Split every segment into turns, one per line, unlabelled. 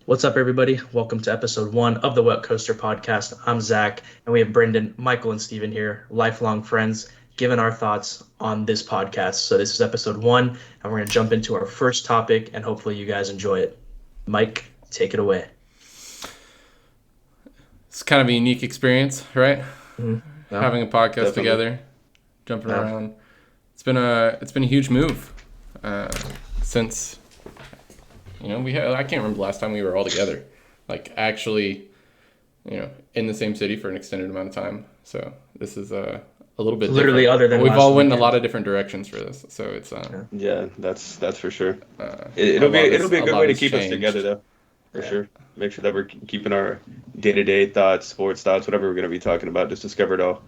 What's up, everybody? Welcome to episode 1 of the Wet Coaster podcast. I'm Zach, and we have Brendan, Michael, and Steven here, lifelong friends, giving our thoughts on this podcast. So, this is episode 1, and we're going to jump into our first topic, and hopefully, you guys enjoy it. Mike, take it away.
It's kind of a unique experience, right?
Mm-hmm. Yeah,
having a podcast
definitely.
together, jumping around. It's been a huge move since I can't remember the last time we were all together, like actually, in the same city for an extended amount of time. So this is a little bit
literally
different.
other than
We've
last
all went in a
weekend.
lot of different directions for this, so it's
Yeah, that's for sure.
a
It'll be a good
lot
way to
has
keep us
changed.
together, though, for
Yeah.
sure. Make sure that we're keeping our day-to-day thoughts, sports thoughts, whatever we're going to be talking about. Just discover it all.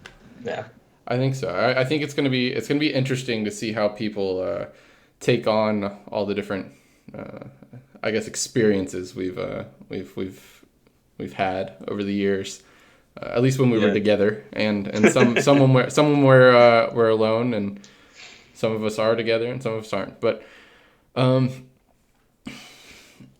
Yeah.
I think so. I think it's gonna be interesting to see how people take on all the different experiences we've had over the years. At least when we were together, and some were alone, and some of us are together, and some of us aren't. But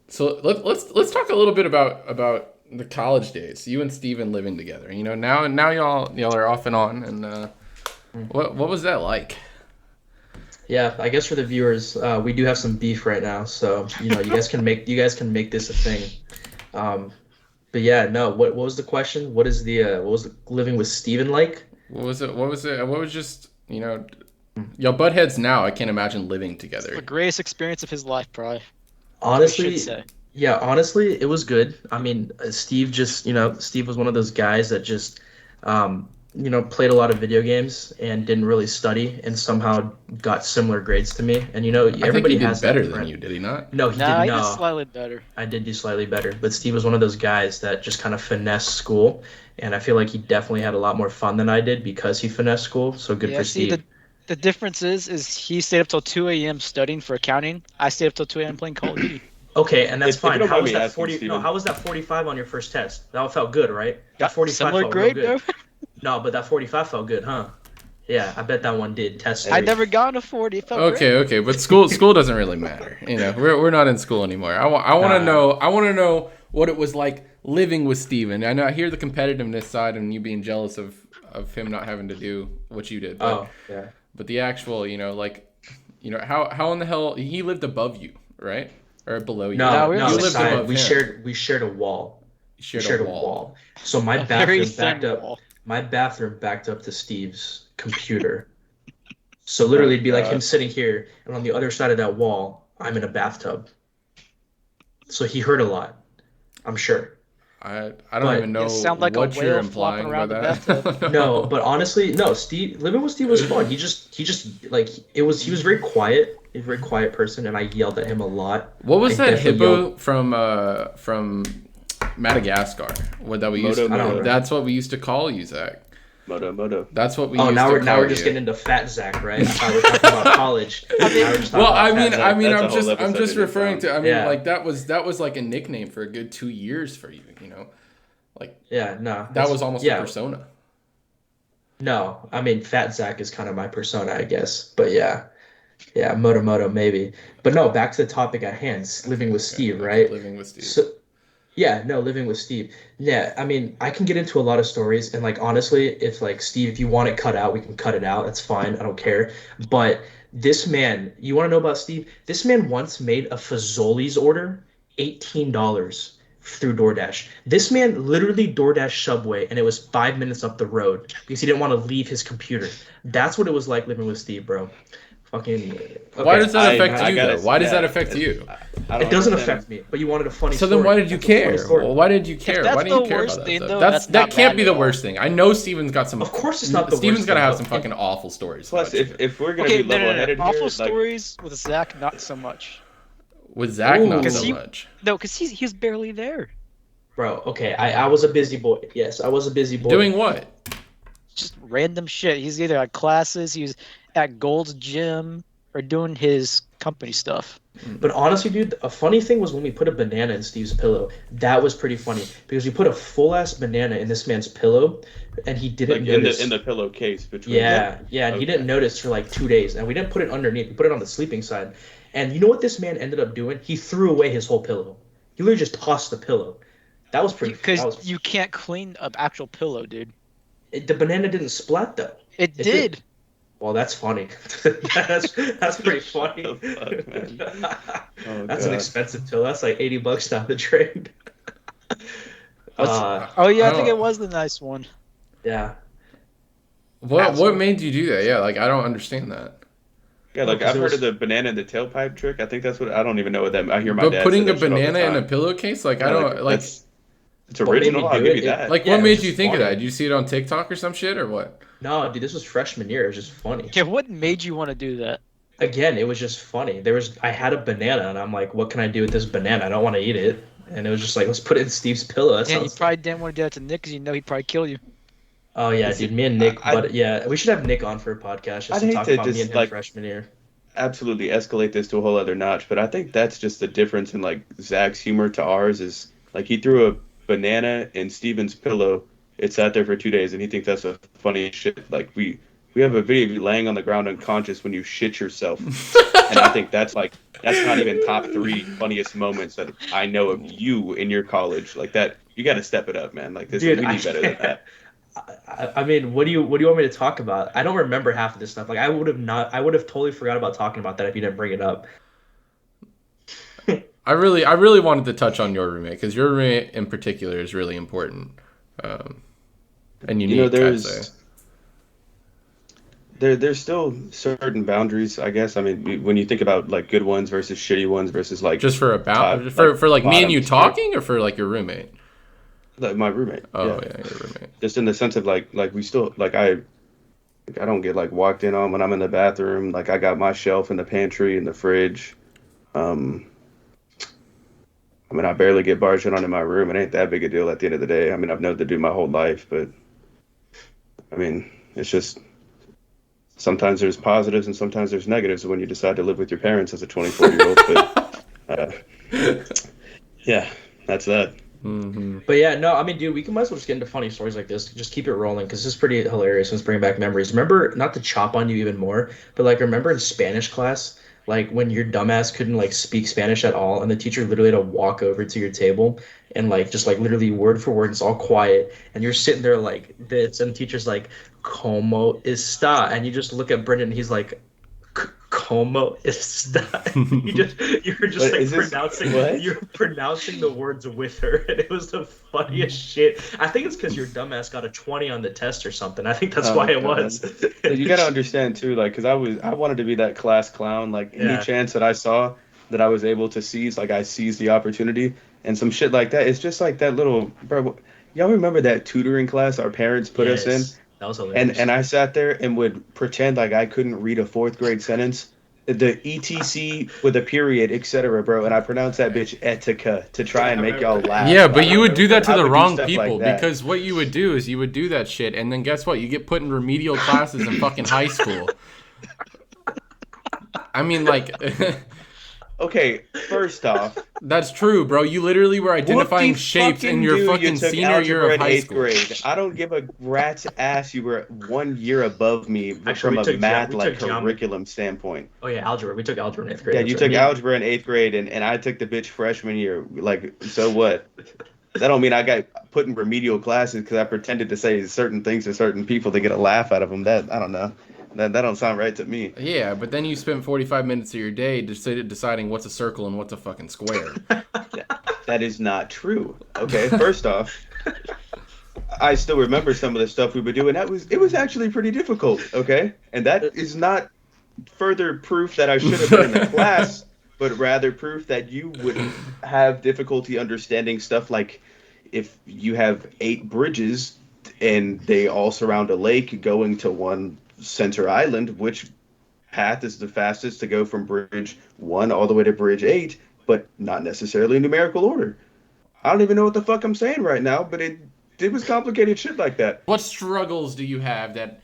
so let's talk a little bit about the college days. You and Steven living together. Now y'all are off and on, and what was that like?
Yeah, I guess for the viewers, we do have some beef right now, so you guys can make this a thing. But yeah, no. What was the question? What was the living with Steven like?
What was it? What was just y'all butt heads now? I can't imagine living together.
The greatest experience of his life, probably.
Honestly,
We should say.
yeah, honestly, it was good. I mean, Steve Steve was one of those guys that just, played a lot of video games and didn't really study and somehow got similar grades to me. And
I think
everybody
he did
has
better
that
than
friend.
you, did he not?
No, he
Nah,
did
he did
not.
slightly better.
I did do slightly better, but Steve was one of those guys that just kind of finessed school, and I feel like he definitely had a lot more fun than I did because he finessed school. So good for
See,
Steve.
the difference is he stayed up till 2 a.m. studying for accounting. I stayed up till 2 a.m. playing Call of Duty.
Okay, and that's
If you
fine.
don't
How
mind
was
me
that
asking,
40? No,
Steven.
how was that 45 on your first test? That felt good, right? That 45
Similar
felt
grade,
real good.
bro.
No, but that 45 felt good, huh? Yeah, I bet that one did. Test
I
three.
never got a 40. It felt great.
Okay, but school doesn't really matter. We're not in school anymore. I want to know what it was like living with Steven. I hear the competitiveness side and you being jealous of him not having to do what you did. But,
Oh, yeah.
But the actual, how in the hell he lived above you, right? Or below you?
No,
we were
no,
on
you
the
lived
side.
above
we
him.
shared a wall.
You
We
shared a wall.
So my
A very
bathroom backed
thin
up.
wall.
My bathroom backed up to Steve's computer. So literally, it'd be like him sitting here, and on the other side of that wall, I'm in a bathtub. So he heard a lot, I'm sure.
I
But
don't even know
You sound like a
what you're
whale flopping
implying by
around the
that.
bathtub.
No, but honestly, no. Steve, living with Steve was fun. He just like he was very quiet. He's a very quiet person, and I yelled at him a lot.
What was
I
that
definitely
hippo from Madagascar? What that we used
Moto,
to,
Moto.
that's what we used to call you, Zach.
Moto.
That's what we
Oh,
used
now
to
we're
call
just
you.
getting into fat Zach, right? I thought we were talking about college. Now we're just talking
Well,
about Fat Zach.
I'm
That's a whole
just
episode in
referring
its
to.
own.
Yeah.
Like that was like a nickname for a good 2 years for you.
Yeah, no.
That was almost a persona.
No, I mean, Fat Zach is kind of my persona, I guess. But yeah, Moto maybe. But no, back to the topic at hand, living with Steve,
Okay,
right?
living with Steve.
So, yeah, no, living with Steve. Yeah, I mean, I can get into a lot of stories, and like honestly, if like Steve, if you want it cut out, we can cut it out. That's fine. I don't care. But this man, you want to know about Steve? This man once made a Fazoli's order, $18 through DoorDash. This man literally DoorDash Subway, and it was 5 minutes up the road because he didn't want to leave his computer. That's what it was like living with Steve, bro. Fucking.
Why
okay,
does that affect
I
you
gotta-
though? Why does
yeah,
that affect you?
I don't
It doesn't
understand.
affect me, but you wanted a funny
So
story.
then why did you
That's a funny
care?
story.
Well, why did you care?
that's
Why do you
the
care
worst
about
thing,
that
though,
stuff?
that's
That
not
can't
bad
be
at
the
all.
worst thing. I know Steven's got some.
Of course it's not the
Steven's
worst
got to
thing,
have
but-
some fucking awful stories.
Plus,
about you.
if we're gonna
Okay,
be
no.
level-headed
Awful
here, like,
stories with Zach, not so much.
With Zach,
Ooh.
not
Because
so
he-
much.
No, because he was barely there.
Bro, okay, I was a busy boy. Yes, I was a busy boy.
Doing what?
Just random shit. He's either at classes, he was at Gold's Gym, or doing his company stuff.
But honestly, dude, a funny thing was when we put a banana in Steve's pillow. That was pretty funny because we put a full ass banana in this man's pillow, and he didn't
like
notice.
in the pillowcase between.
Yeah, and he
Okay.
didn't notice for like 2 days, and we didn't put it underneath. We put it on the sleeping side, and you know what this man ended up doing? He threw away his whole pillow. He literally just tossed the pillow. That was pretty. That
Because
was
you can't clean an actual pillow, dude.
the banana didn't splat though.
It
It did.
did.
Well, that's funny. That's pretty funny.
What the fuck, man? Oh
That's an
god.
expensive pill. That's like $80 down the drain.
What's?
Uh,
Oh yeah,
I
I think it
don't.
was the nice one.
yeah.
What
Asshole.
made you do that? Yeah, like I don't understand that.
Yeah,
Well,
like
because
I've
it
heard of
was.
the banana in the tailpipe trick. I think that's what I don't even know what that. I hear my
But
dad say
putting a
that shit all the
banana in a
time.
pillowcase, like I
Yeah,
don't
like
like.
that's it's
What made
original.
me
I'll
do
give
it?
you that.
Like,
Yeah,
what
it was
made you
just
think of that?
funny.
Did you see it on TikTok or some shit or what?
No, dude, this was freshman year. It was just funny.
Yeah, what made you want to do that?
Again, it was just funny. I had a banana, and I'm like, what can I do with this banana? I don't want to eat it. And it was just like, let's put it in Steve's pillow. That
And you
sounds.
probably didn't want to do that to Nick because you know he'd probably kill you.
Oh yeah,
See,
dude, me and Nick.
I
But yeah, we should have Nick on for a podcast just
I'd
to
hate
talk
to
about me and
just
him
like
freshman year.
absolutely escalate this to a whole other notch, but I think that's just the difference in like Zach's humor to ours is like he threw a banana in Steven's pillow. It sat there for 2 days, and he thinks that's the funniest shit. Like we have a video of you laying on the ground unconscious when you shit yourself, and I think that's not even top three funniest moments that I know of you in your college. Like that, you got to step it up, man. Like this,
Dude,
we
I
need better than
can't.
that.
I mean, what do you want me to talk about? I don't remember half of this stuff. Like I would have totally forgot about talking about that if you didn't bring it up.
I really wanted to touch on your roommate because your roommate in particular is really important, um, and
You know,
unique. I'd say.
there's still certain boundaries, I guess. I mean, when you think about like good ones versus shitty ones versus like
Just for
top
for like me and
bottom
you
tier,
talking, or for like your roommate.
like my roommate,
Oh
yeah.
yeah, your roommate.
Just in the sense of like we still like I don't get like walked in on when I'm in the bathroom. Like I got my shelf in the pantry in the fridge. Um, I mean, I barely get barged in on in my room. It ain't that big a deal at the end of the day. I mean, I've known the dude my whole life, but I mean, it's just sometimes there's positives and sometimes there's negatives when you decide to live with your parents as a 24-year-old. But yeah, that's that.
Hmm.
But yeah, no, I mean, dude, we can might as well just get into funny stories like this. Just keep it rolling because this is pretty hilarious and it's bringing back memories. Remember, not to chop on you even more, but like remember in Spanish class, like when your dumbass couldn't like speak Spanish at all, and the teacher literally had to walk over to your table and like just like literally word for word, it's all quiet, and you're sitting there like this, and the teacher's like, "Como está?" And you just look at Brendan, and he's like, Como está? You were just
What
like
is this? What?
you're pronouncing the words with her, and it was the funniest shit. I think it's because your dumbass got a 20 on the test or something. I think that's
Oh
why it
God.
was.
So you got to understand too, like, because I wanted to be that class clown. Like any
Yeah.
chance that I saw that I was able to seize, like I seized the opportunity and some shit like that. It's just like that little bro. Y'all remember that tutoring class our parents put us in,
Yes, that was
and
hilarious.
I sat there and would pretend like I couldn't read a fourth grade sentence. The ETC with a period, etc., bro, and I pronounced that bitch etika to try and
I
make y'all
remember.
Yeah,
laugh.
but
Like
you would do that to
I
the
would do
wrong
stuff like
people
that.
because what you would do is you would do that shit, and then guess what? You get put in remedial classes in fucking high school. I mean, like,
Okay, first off,
that's true, bro. You literally were identifying
whoop-de
shapes in
fucking
your
do you
fucking
took
senior year
algebra
of
in
high
eighth
school.
grade. I don't give a rat's ass. You were 1 year above me
Actually,
from a math
we
like
took geometry.
curriculum standpoint.
Oh yeah, algebra. We took algebra in eighth grade.
Yeah,
That's
you
right.
took
Me and
algebra in eighth grade, and I took the bitch freshman year. Like, so what? That don't mean I got put in remedial classes because I pretended to say certain things to certain people to get a laugh out of them. That I don't know. That don't sound right to me.
Yeah, but then you spent 45 minutes of your day deciding what's a circle and what's a fucking square.
That is not true. Okay, first off, I still remember some of the stuff we would do, and it was actually pretty difficult. Okay, and that is not further proof that I should have been in the class, but rather proof that you would have difficulty understanding stuff like if you have 8 bridges and they all surround a lake going to one center island, which path is the fastest to go from bridge 1 all the way to bridge 8, but not necessarily in numerical order. I don't even know what the fuck I'm saying right now, but it was complicated shit like that.
What struggles do you have that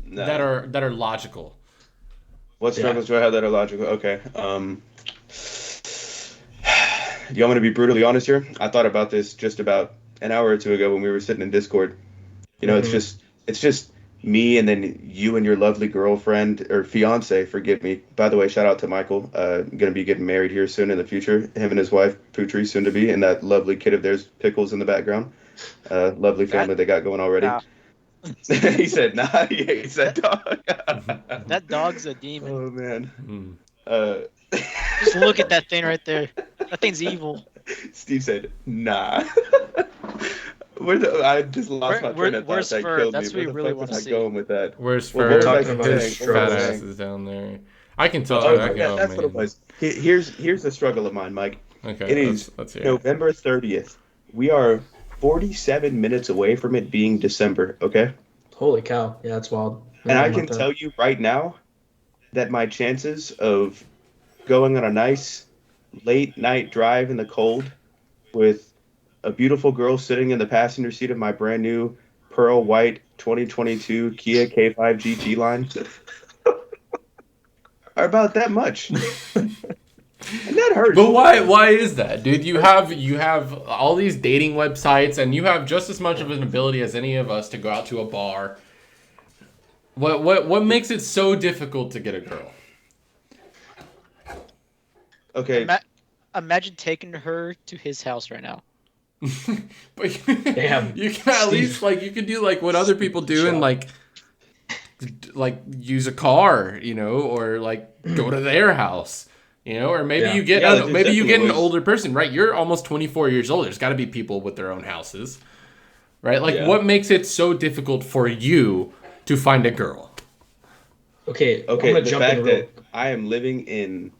Nah.
that are logical?
What
Yeah.
struggles do I have that are logical? Okay. You want me to be brutally honest here? I thought about this just about an hour or two ago when we were sitting in Discord. You know,
Mhm.
it's just me and then you and your lovely girlfriend or fiance, forgive me. By the way, shout out to Michael. Gonna be getting married here soon in the future. Him and his wife, Putri, soon to be, and that lovely kid of theirs, Pickles, in the background. Lovely
That
family they got going already.
nah,
He said, "Nah, he hates that dog."
that dog's a demon.
Oh man.
Hmm.
Uh,
Just look at that thing right there. That thing's evil.
Steve said, "Nah." I just lost my train of thought.
Where's
That
Fur?
killed me.
That's what
Where
you
the
really
fuck
want
was
to
I
see.
going with that?
Where's
Well, what
Fur?
was I
Talking about
His
his
saying? What was
fat
I
ass
struggles.
saying?
is down there. I can tell.
Oh,
I go,
that's what it
man.
was. Here's the struggle of mine, Mike.
Okay,
It is
let's hear it.
November 30th. We are 47 minutes away from it being December, okay?
Holy cow. Yeah, that's wild.
And
Yeah,
I
about
can
that.
tell you right now that my chances of going on a nice late night drive in the cold with a beautiful girl sitting in the passenger seat of my brand new pearl white 2022 Kia K5 GT line are about that much. And that hurts.
But why is that, dude? You have all these dating websites, and you have just as much of an ability as any of us to go out to a bar. What makes it so difficult to get a girl?
Okay,
Imagine taking her to his house right now.
But
Damn.
you can at least you can do what other people do and use a car, or go to their house. Or maybe
Yeah.
you get
Yeah, there's
maybe you get an
definitely ways.
older person, right? You're almost 24 years old. There's got to be people with their own houses, right?
Yeah.
What makes it so difficult for you to find a girl?
Okay, I'm
Okay,
gonna
the
jump in
fact
real.
that I am living in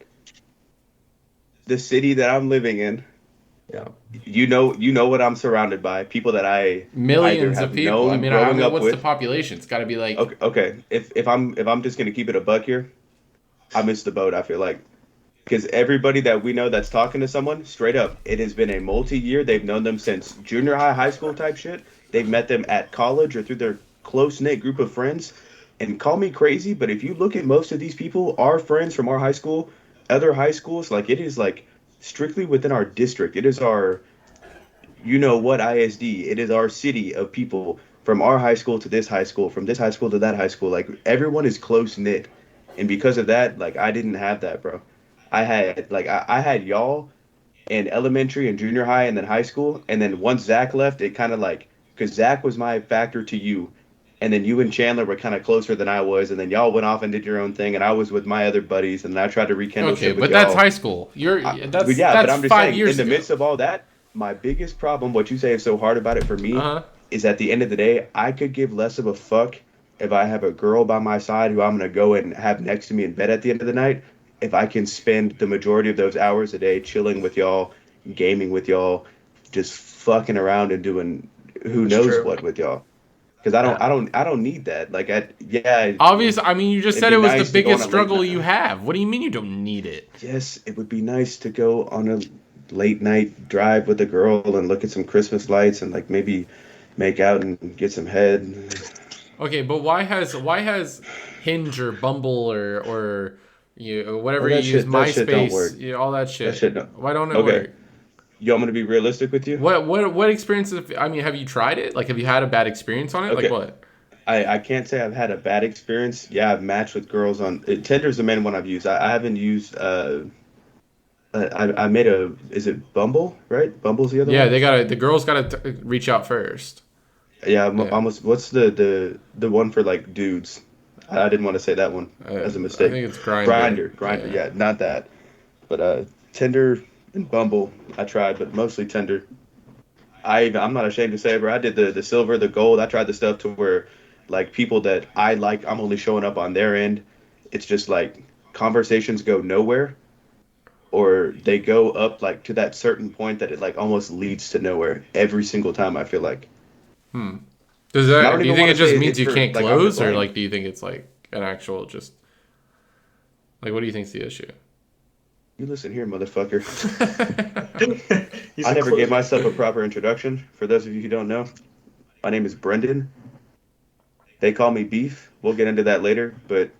the city that I'm living in,
Yeah.
you know what I'm surrounded by. People that I either
Millions of
have
people. I
known
mean,
growing up
what's the
with.
population? It's got to be
Okay. If I'm just gonna keep it a buck here, I missed the boat, I feel like. Because everybody that we know that's talking to someone, straight up, it has been a multi-year. They've known them since junior high, high school type shit. They've met them at college or through their close-knit group of friends. And call me crazy, but if you look at most of these people, our friends from our high school, other high schools, it is strictly within our district. It is our, you know what, ISD. It is our city of people from our high school to this high school, from this high school to that high school. Everyone is close-knit. And because of that, I didn't have that, bro. I had y'all in elementary and junior high and then high school. And then once Zach left, it kind of because Zach was my factor to you. And then you and Chandler were kind of closer than I was. And then y'all went off and did your own thing. And I was with my other buddies. And then I tried to rekindle
okay,
shit with
but that's
y'all.
high school.
But yeah, but
That's
I'm just
5
saying, in
years
the
ago.
midst of all that, my biggest problem, what you say is so hard about it for me,
Uh-huh.
is at the end of the day, I could give less of a fuck if I have a girl by my side who I'm going to go and have next to me in bed at the end of the night, if I can spend the majority of those hours a day chilling with y'all, gaming with y'all, just fucking around and doing who
That's
knows
true.
what with y'all. Because
Yeah.
I don't need that. Yeah,
Obvious. I mean, you just
it'd
said
be
it was the
nice to go on
biggest
a late
struggle
night.
you have. What do you mean you don't need it?
Yes, it would be nice to go on a late night drive with a girl and look at some Christmas lights and maybe make out and get some head.
Okay, but why has Hinge or Bumble or
Oh,
whatever you use,
that shit don't work.
MySpace, all that
That
shit?
shit don't.
Why don't it
Okay,
work?
you want me to be realistic with you?
What experiences? I mean, have you tried it? Have you had a bad experience on it? Like
Okay,
what?
I can't say I've had a bad experience. Yeah, I've matched with girls on Tinder's the main one I've used. I haven't used. I made a. Is it Bumble? Right, Bumble's the other
Yeah,
one.
the girls gotta reach out first.
Yeah,
Yeah,
almost. What's the one for dudes? I didn't want to say that one as a
I
mistake.
think it's Grinder.
Grinder.
Yeah.
Yeah, not that. But Tinder and Bumble, I tried, but mostly Tinder. I'm not ashamed to say, bro. I did the silver, the gold. I tried the stuff to where, people that I like, I'm only showing up on their end. It's just conversations go nowhere, or they go up to that certain point that it almost leads to nowhere every single time. I feel like,
Hmm. Does
and I
that?
don't
Do you
even
think
want
it
to
just
say
means
it's
you
for
can't
I'm to
close, or
blame.
do you think it's an actual just what do you think's the issue?
You listen here, motherfucker.
He's
I
a
never gave
closer.
myself a proper introduction. For those of you who don't know, my name is Brendan. They call me Beef. We'll get into that later, but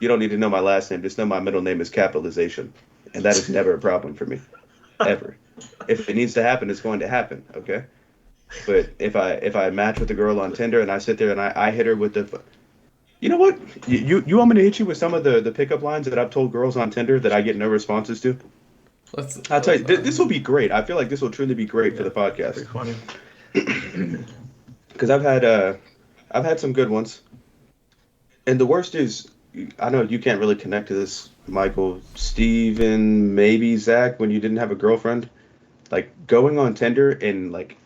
you don't need to know my last name. Just know my middle name is capitalization. And that is never a problem for me. Ever. If it needs to happen, it's going to happen. Okay? But if I match with a girl on Tinder and I sit there and I hit her with the, you know what? You want me to hit you with some of the pickup lines that I've told girls on Tinder that I get no responses to? I'll tell you, this will be great. I feel like this will truly be great for the podcast.
Pretty funny.
Because I've had some good ones, and the worst is, I know you can't really connect to this, Michael, Steven, maybe Zach, when you didn't have a girlfriend. Like going on Tinder and like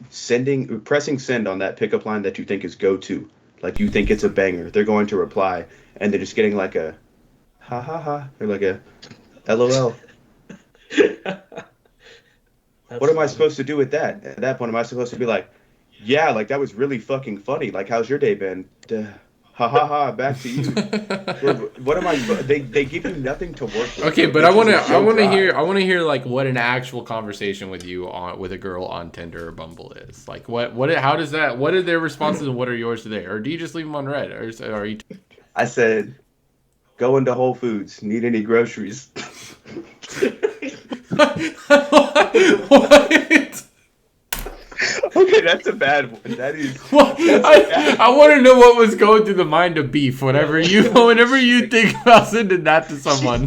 pressing send on that pickup line that you think is go to, like you think it's a banger. They're going to reply, and they're just getting like a ha ha ha, or like a LOL. What am I supposed to do with that? At that point, am I supposed to be like, yeah, like that was really fucking funny. Like, how's your day been? Duh. Ha ha ha, back to you. What am I? They give you nothing to work with.
Okay, but I want to hear like what an actual conversation with you with a girl on Tinder or Bumble is. Like how does that? What are their responses and what are yours today? Or do you just leave them on red? Or are you?
I said, go into Whole Foods. Need any groceries?
What?
Okay, that's a bad one. That is.
Well, I want to know what was going through the mind of Beef. Whenever you think about sending that to someone,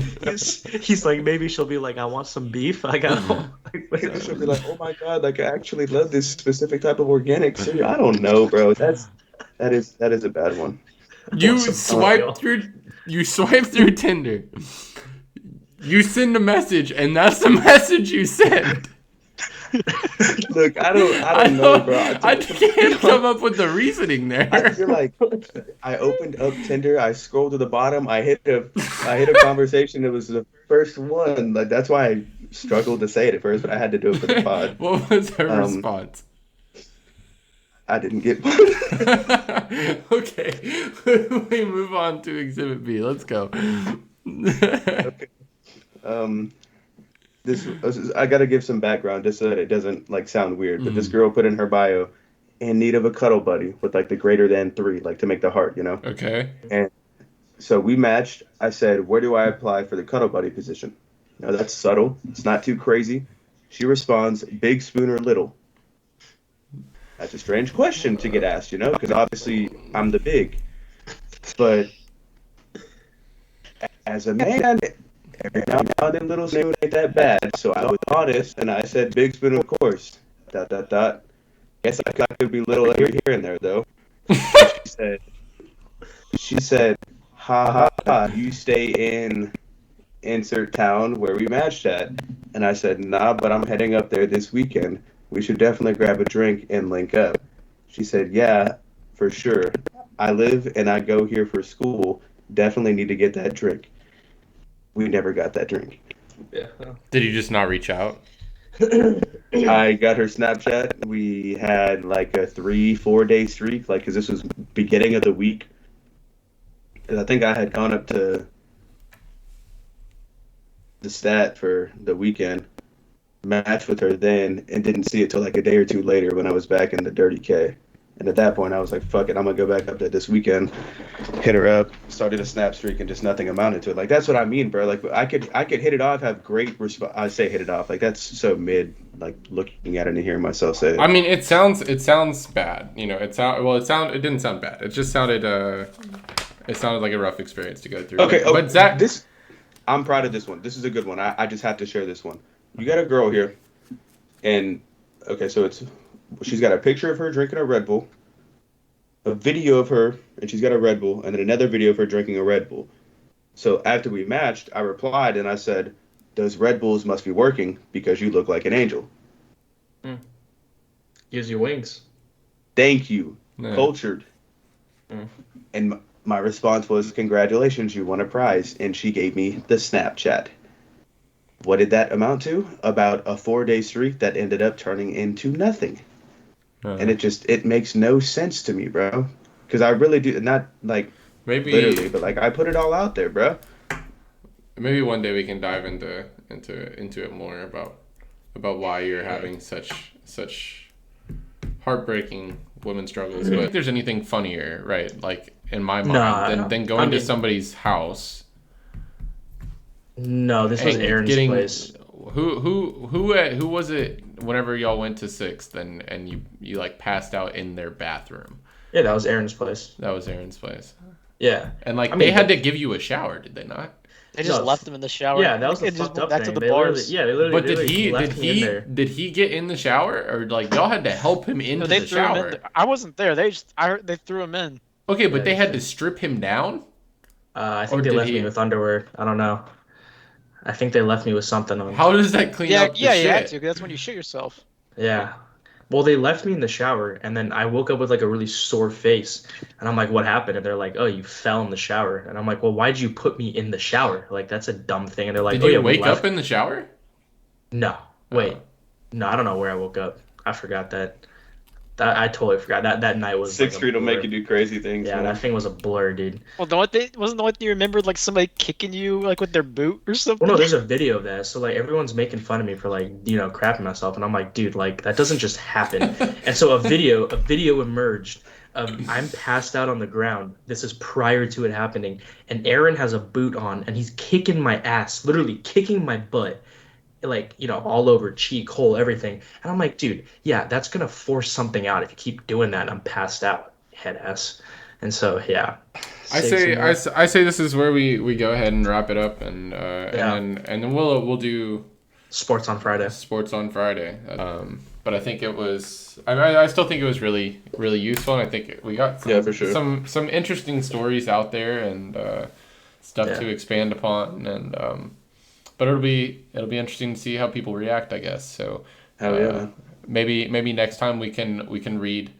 He's like, maybe she'll be like, I want some beef. I got.
Maybe she'll be like, oh my god, like I actually love this specific type of organic cereal. I don't know, bro. That is a bad one.
You swipe through Tinder. You send a message, and that's the message you send.
Look, I don't know, bro.
I can't come up with the reasoning there.
I feel like I opened up Tinder, I scrolled to the bottom, I hit a conversation. It was the first one. Like that's why I struggled to say it at first, but I had to do it for the pod.
What was her response?
I didn't get one.
Okay, we move on to Exhibit B. Let's go.
Okay. I gotta give some background just so that it doesn't like sound weird. But this girl put in her bio, in need of a cuddle buddy with like the greater than 3, like to make the heart, you know.
Okay.
And so we matched. I said, where do I apply for the cuddle buddy position? Now that's subtle. It's not too crazy. She responds, big spoon or little. That's a strange question to get asked, you know, because obviously I'm the big. But as a man, every now and then little spoon ain't that bad. So I was honest and I said big spoon, of course. ... Guess I could be little here and there though. She said, ha ha ha, you stay in insert town where we matched at. And I said, nah, but I'm heading up there this weekend. We should definitely grab a drink and link up. She said, yeah, for sure. I live and I go here for school. Definitely need to get that drink. We never got that drink.
Yeah.
Did you just not reach out?
I got her Snapchat. We had like a 3-4 day streak, like, because this was beginning of the week. And I think I had gone up to the stat for the weekend, matched with her then, and didn't see it till like a day or two later when I was back in the Dirty K. And at that point, I was like, fuck it, I'm going to go back up there this weekend, hit her up, started a snap streak, and just nothing amounted to it. Like, that's what I mean, bro. Like, I could hit it off, have great response. I say hit it off. Like, that's so mid, like, looking at it and hearing myself say it.
I mean, it sounds bad. You know, it didn't sound bad. It just sounded, it sounded like a rough experience to go through.
Okay,
but Zach...
I'm proud of this one. This is a good one. I just have to share this one. You got a girl here, and, okay, so she's got a picture of her drinking a Red Bull, a video of her, and she's got a Red Bull, and then another video of her drinking a Red Bull. So after we matched, I replied and I said, those Red Bulls must be working because you look like an angel.
Gives you wings.
Thank you.
Yeah.
Cultured. And my response was, congratulations, you won a prize. And she gave me the Snapchat. What did that amount to? About a 4-day streak that ended up turning into nothing. And it makes no sense to me, bro. Because I really do, not like
maybe
literally, but like I put it all out there, bro.
Maybe one day we can dive into it more about why you're having such heartbreaking women struggles. But I don't think there's anything funnier, right? Like in my mind, than going to somebody's house.
No, this was Aaron's place.
Who was it? whenever y'all went to Sixth and you like passed out in their bathroom.
Yeah, that was Aaron's place.
That was Aaron's place.
Yeah.
And like
I
they
mean,
had to give you a shower, did they not?
They just
no,
left him in the shower.
yeah, that was the
and just
fucked
went
up
back
thing.
to the
They literally,
bars.
yeah, they
But
literally left me in there.
did he get in the shower or like y'all had to help him into
No, they
the
threw him in.
shower?
I wasn't there. I heard they threw him in.
Okay, but
Yeah,
they
they
had to
should.
strip him down,
I
or
think they
did
left me
he?
with underwear. I don't know. I think they left me with something on.
How does that clean
Yeah,
up the
yeah, you had to.
shit?
'Cause that's when you shit yourself.
Yeah. Well, they left me in the shower, and then I woke up with like a really sore face, and I'm like, "What happened?" And they're like, "Oh, you fell in the shower." And I'm like, "Well, why'd you put me in the shower? Like, that's a dumb thing." And they're like,
Did
"Oh yeah,
you
we
wake up
left."
in the shower?
No, wait, no, I don't know where I woke up. I forgot that. I totally forgot that night was like
Sixth
a
grade will make
blur.
you do crazy things,
Yeah,
man.
that thing was a blur, dude.
Well, wasn't the one thing you remembered like somebody kicking you like with their boot or something?
Well, no, there's a video of that. So like everyone's making fun of me for like, crapping myself, and I'm like, dude, like that doesn't just happen. And so a video emerged of I'm passed out on the ground. This is prior to it happening, and Aaron has a boot on, and he's kicking my ass, literally kicking my butt, like all over, cheek, hole, everything. And I'm like, dude, yeah, that's gonna force something out if you keep doing that. And I'm passed out, head ass. And so yeah,
I
save some
say
more.
I say this is where we go ahead and wrap it up
Yeah.
and then we'll do
Sports on Friday.
sports on Friday. But I think it was I still think it was really really useful, and I think we got
Yeah, for sure.
some interesting stories out there and stuff
Yeah.
to expand upon, and but it'll be interesting to see how people react, I guess. So
Hell yeah, man.
maybe next time we can read.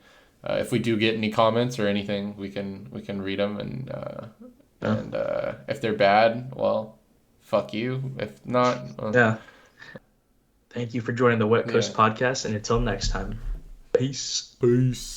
If we do get any comments or anything, we can read them, and if they're bad, well, fuck you. If not,
Yeah. Thank you for joining the Wet Coast
Yeah.
podcast, and until next time, peace.
Peace.